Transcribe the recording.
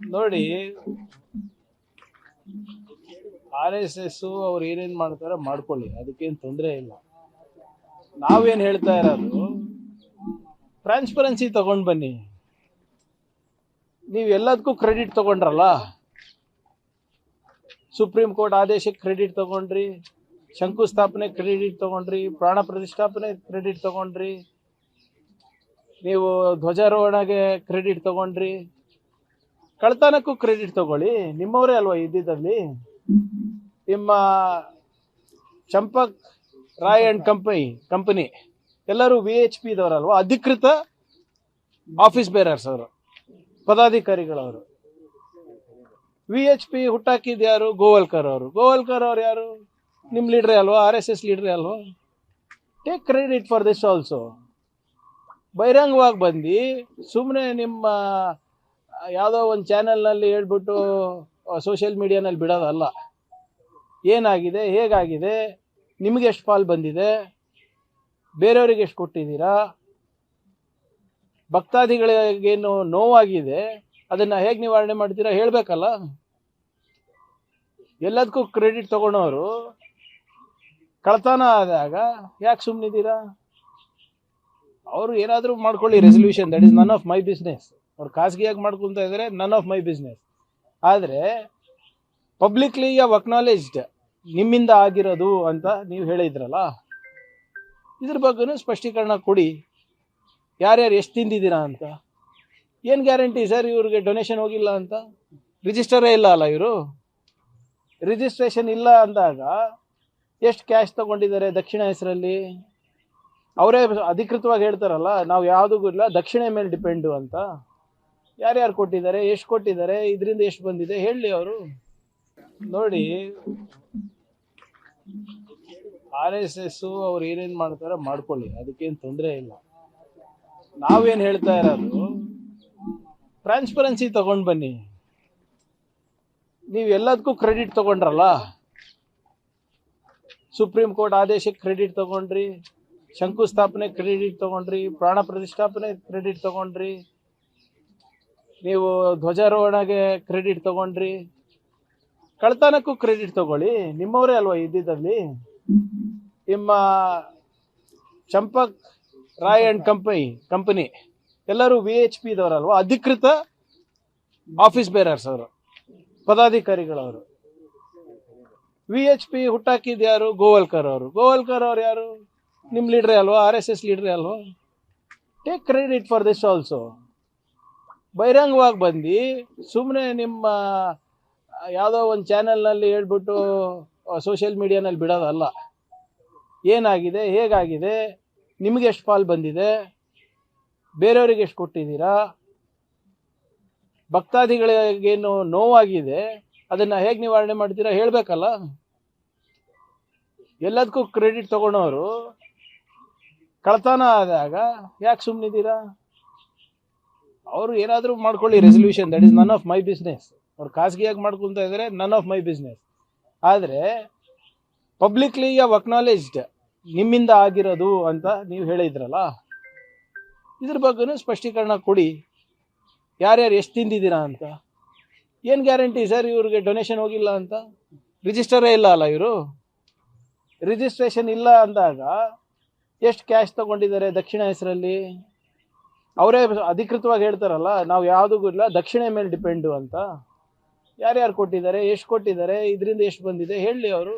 ನೋಡಿ, RSS ಅವ್ರು ಏನೇನ್ ಮಾಡ್ತಾರೋ ಮಾಡ್ಕೊಳ್ಳಿ, ಅದಕ್ಕೇನು ತೊಂದರೆ ಇಲ್ಲ. ನಾವೇನ್ ಹೇಳ್ತಾ ಇರೋದು, ಟ್ರಾನ್ಸ್ಪರೆನ್ಸಿ ತಗೊಂಡ್ ಬನ್ನಿ. ನೀವು ಎಲ್ಲದಕ್ಕೂ ಕ್ರೆಡಿಟ್ ತಗೊಂಡ್ರಲ್ಲ, ಸುಪ್ರೀಂ ಕೋರ್ಟ್ ಆದೇಶಕ್ಕೆ ಕ್ರೆಡಿಟ್ ತಗೊಂಡ್ರಿ, ಶಂಕುಸ್ಥಾಪನೆ ಕ್ರೆಡಿಟ್ ತಗೊಂಡ್ರಿ, ಪ್ರಾಣ ಪ್ರತಿಷ್ಠಾಪನೆ ಕ್ರೆಡಿಟ್ ತಗೊಂಡ್ರಿ, ನೀವು ಧ್ವಜಾರೋಹಣಗೆ ಕ್ರೆಡಿಟ್ ತಗೊಂಡ್ರಿ, ಕಳ್ತನಕ್ಕೂ ಕ್ರೆಡಿಟ್ ತಗೊಳ್ಳಿ. ನಿಮ್ಮವರೇ ಅಲ್ವಾ ಇದ್ದಿದ್ದಲ್ಲಿ. ನಿಮ್ಮ ಚಂಪಕ್ ರಾಯ್ ಅಂಡ್ ಕಂಪನಿ ಎಲ್ಲರೂ VHP ದವರಲ್ವಾ, ಅಧಿಕೃತ ಆಫೀಸ್ ಬೇರರ್ಸ್ ಅವರು, ಪದಾಧಿಕಾರಿಗಳವರು. VHP ಹುಟ್ಟಾಕಿದ್ ಯಾರು? ಗೋವಲ್ಕರ್ ಅವರು. ಗೋವಲ್ಕರ್ ಅವ್ರು ಯಾರು? ನಿಮ್ ಲೀಡ್ರೇ ಅಲ್ವಾ, RSS ಲೀಡ್ರೇ ಅಲ್ವಾ. Take credit for this also. ಬಹಿರಂಗವಾಗಿ ಬಂದು ಸುಮ್ಮನೆ ನಿಮ್ಮ ಯಾವುದೋ ಒಂದು ಚಾನೆಲ್ನಲ್ಲಿ ಹೇಳ್ಬಿಟ್ಟು ಸೋಷಿಯಲ್ ಮೀಡಿಯಾನಲ್ಲಿ ಬಿಡೋದಲ್ಲ. ಏನಾಗಿದೆ, ಹೇಗಾಗಿದೆ, ನಿಮಗೆ ಎಷ್ಟು ಪಾಲ್ ಬಂದಿದೆ, ಬೇರೆಯವ್ರಿಗೆ ಎಷ್ಟು ಕೊಟ್ಟಿದ್ದೀರಾ, ಭಕ್ತಾದಿಗಳಿಗೇನು ನೋವಾಗಿದೆ, ಅದನ್ನು ಹೇಗೆ ನಿವಾರಣೆ ಮಾಡ್ತೀರಾ ಹೇಳಬೇಕಲ್ಲ. ಎಲ್ಲದಕ್ಕೂ ಕ್ರೆಡಿಟ್ ತಗೊಳೋರು ಕಳ್ತನ ಆದಾಗ ಯಾಕೆ ಸುಮ್ಮನಿದ್ದೀರಾ? ಅವರು ಏನಾದರೂ ಮಾಡ್ಕೊಳ್ಳಿ resolution, that is none of my business. ಅವ್ರು ಖಾಸಗಿಯಾಗಿ ಮಾಡ್ಕೊತಾ ಇದ್ದಾರೆ, ನನ್ ಆಫ್ ಮೈ ಬಿಸ್ನೆಸ್. ಆದರೆ ಪಬ್ಲಿಕ್ಲಿ ಯು ಅಕ್ನಾಲೇಜ್ಡ್ ನಿಮ್ಮಿಂದ ಆಗಿರೋದು ಅಂತ ನೀವು ಹೇಳಿದ್ರಲ್ಲ, ಇದ್ರ ಬಗ್ಗೆನೂ ಸ್ಪಷ್ಟೀಕರಣ ಕೊಡಿ. ಯಾರ್ಯಾರು ಎಷ್ಟು ತಿಂದಿದ್ದೀರಾ ಅಂತ. ಏನು ಗ್ಯಾರಂಟಿ ಸರ್ ಇವ್ರಿಗೆ ಡೊನೇಷನ್ ಹೋಗಿಲ್ಲ ಅಂತ? ರಿಜಿಸ್ಟರೇ ಇಲ್ಲ ಅಲ್ಲ ಇವರು. ರಿಜಿಸ್ಟ್ರೇಷನ್ ಇಲ್ಲ ಅಂದಾಗ ಎಷ್ಟು ಕ್ಯಾಶ್ ತಗೊಂಡಿದ್ದಾರೆ ದಕ್ಷಿಣ ಹೆಸರಲ್ಲಿ? ಅವರೇ ಅಧಿಕೃತವಾಗಿ ಹೇಳ್ತಾರಲ್ಲ, ನಾವು ಯಾವುದಕ್ಕೂ ಇಲ್ಲ, ದಕ್ಷಿಣ ಮೇಲೆ ಡಿಪೆಂಡು ಅಂತ. ಯಾರ್ಯಾರು ಕೊಟ್ಟಿದ್ದಾರೆ, ಎಷ್ಟು ಕೊಟ್ಟಿದ್ದಾರೆ, ಇದರಿಂದ ಎಷ್ಟು ಬಂದಿದೆ ಹೇಳಿ ಅವರು. ನೋಡಿ, RSS ಅವ್ರು ಏನೇನ್ ಮಾಡ್ತಾರೋ ಮಾಡ್ಕೊಳ್ಳಿ, ಅದಕ್ಕೇನು ತೊಂದರೆ ಇಲ್ಲ. ನಾವೇನ್ ಹೇಳ್ತಾ ಇರೋದು, ಟ್ರಾನ್ಸ್ಪರೆನ್ಸಿ ತಗೊಂಡ್ ಬನ್ನಿ. ನೀವು ಎಲ್ಲದಕ್ಕೂ ಕ್ರೆಡಿಟ್ ತಗೊಂಡ್ರಲ್ಲ, ಸುಪ್ರೀಂ ಕೋರ್ಟ್ ಆದೇಶಕ್ಕೆ ಕ್ರೆಡಿಟ್ ತಗೊಂಡ್ರಿ, ಶಂಕುಸ್ಥಾಪನೆ ಕ್ರೆಡಿಟ್ ತಗೊಂಡ್ರಿ, ಪ್ರಾಣ ಪ್ರತಿಷ್ಠಾಪನೆ ಕ್ರೆಡಿಟ್ ತಗೊಂಡ್ರಿ, ನೀವು ಧ್ವಜಾರೋಹಣಗೆ ಕ್ರೆಡಿಟ್ ತಗೊಂಡ್ರಿ, ಕಳ್ತನಕ್ಕೂ ಕ್ರೆಡಿಟ್ ತಗೊಳ್ಳಿ. ನಿಮ್ಮವರೇ ಅಲ್ವಾ ಇದ್ದಿದ್ದಲ್ಲಿ. ನಿಮ್ಮ ಚಂಪಕ್ ರಾಯ್ ಅಂಡ್ ಕಂಪನಿ ಎಲ್ಲರೂ VHP ದವರಲ್ವಾ, ಅಧಿಕೃತ ಆಫೀಸ್ ಬೇರರ್ಸ್ ಅವರು, ಪದಾಧಿಕಾರಿಗಳವರು. VHP ಹುಟ್ಟಾಕಿದ್ ಯಾರು? ಗೋವಲ್ಕರ್ ಅವರು. ಗೋವಲ್ಕರ್ ಅವ್ರು ಯಾರು? ನಿಮ್ ಲೀಡ್ರೇ ಅಲ್ವಾ, RSS ಲೀಡ್ರೇ ಅಲ್ವಾ. Take credit for this also. ಬಹಿರಂಗವಾಗಿ ಬಂದು ಸುಮ್ಮನೆ ನಿಮ್ಮ ಯಾವುದೋ ಒಂದು ಚಾನೆಲ್ನಲ್ಲಿ ಹೇಳ್ಬಿಟ್ಟು ಸೋಷಿಯಲ್ ಮೀಡಿಯಾನಲ್ಲಿ ಬಿಡೋದಲ್ಲ. ಏನಾಗಿದೆ, ಹೇಗಾಗಿದೆ, ನಿಮಗೆ ಎಷ್ಟು ಪಾಲ್ ಬಂದಿದೆ, ಬೇರೆಯವ್ರಿಗೆ ಎಷ್ಟು ಕೊಟ್ಟಿದ್ದೀರಾ, ಭಕ್ತಾದಿಗಳಿಗೇನು ನೋವಾಗಿದೆ, ಅದನ್ನು ಹೇಗೆ ನಿವಾರಣೆ ಮಾಡ್ತೀರಾ ಹೇಳಬೇಕಲ್ಲ. ಎಲ್ಲದಕ್ಕೂ ಕ್ರೆಡಿಟ್ ತಗೊಳೋರು ಕಳ್ತನ ಆದಾಗ ಯಾಕೆ ಸುಮ್ಮನಿದ್ದೀರಾ? ಅವರು ಏನಾದರೂ ಮಾಡ್ಕೊಳ್ಳಿ resolution, that is none of my business. ಅವ್ರು ಖಾಸಗಿಯಾಗಿ ಮಾಡ್ಕೊತಾ ಇದ್ದಾರೆ, ನನ್ ಆಫ್ ಮೈ ಬಿಸ್ನೆಸ್. ಆದರೆ ಪಬ್ಲಿಕ್ಲಿ ಯು ಅಕ್ನಾಲೇಜ್ಡ್ ನಿಮ್ಮಿಂದ ಆಗಿರೋದು ಅಂತ ನೀವು ಹೇಳಿದ್ರಲ್ಲ, ಇದ್ರ ಬಗ್ಗೆನೂ ಸ್ಪಷ್ಟೀಕರಣ ಕೊಡಿ. ಯಾರ್ಯಾರು ಎಷ್ಟು ತಿಂದಿದ್ದೀರಾ ಅಂತ. ಏನು ಗ್ಯಾರಂಟಿ ಸರ್ ಇವ್ರಿಗೆ ಡೊನೇಷನ್ ಹೋಗಿಲ್ಲ ಅಂತ? ರಿಜಿಸ್ಟರೇ ಇಲ್ಲ ಅಲ್ಲ ಇವರು. ರಿಜಿಸ್ಟ್ರೇಷನ್ ಇಲ್ಲ ಅಂದಾಗ ಎಷ್ಟು ಕ್ಯಾಶ್ ತಗೊಂಡಿದ್ದಾರೆ ದಕ್ಷಿಣ ಹೆಸರಲ್ಲಿ? ಅವರೇ ಅಧಿಕೃತವಾಗಿ ಹೇಳ್ತಾರಲ್ಲ, ನಾವು ಯಾವುದಕ್ಕೂ ಇಲ್ಲ, ದಕ್ಷಿಣ ಮೇಲೆ ಡಿಪೆಂಡು ಅಂತ. ಯಾರ್ಯಾರು ಕೊಟ್ಟಿದ್ದಾರೆ, ಎಷ್ಟು ಕೊಟ್ಟಿದ್ದಾರೆ, ಇದರಿಂದ ಎಷ್ಟು ಬಂದಿದೆ ಹೇಳಿ ಅವರು.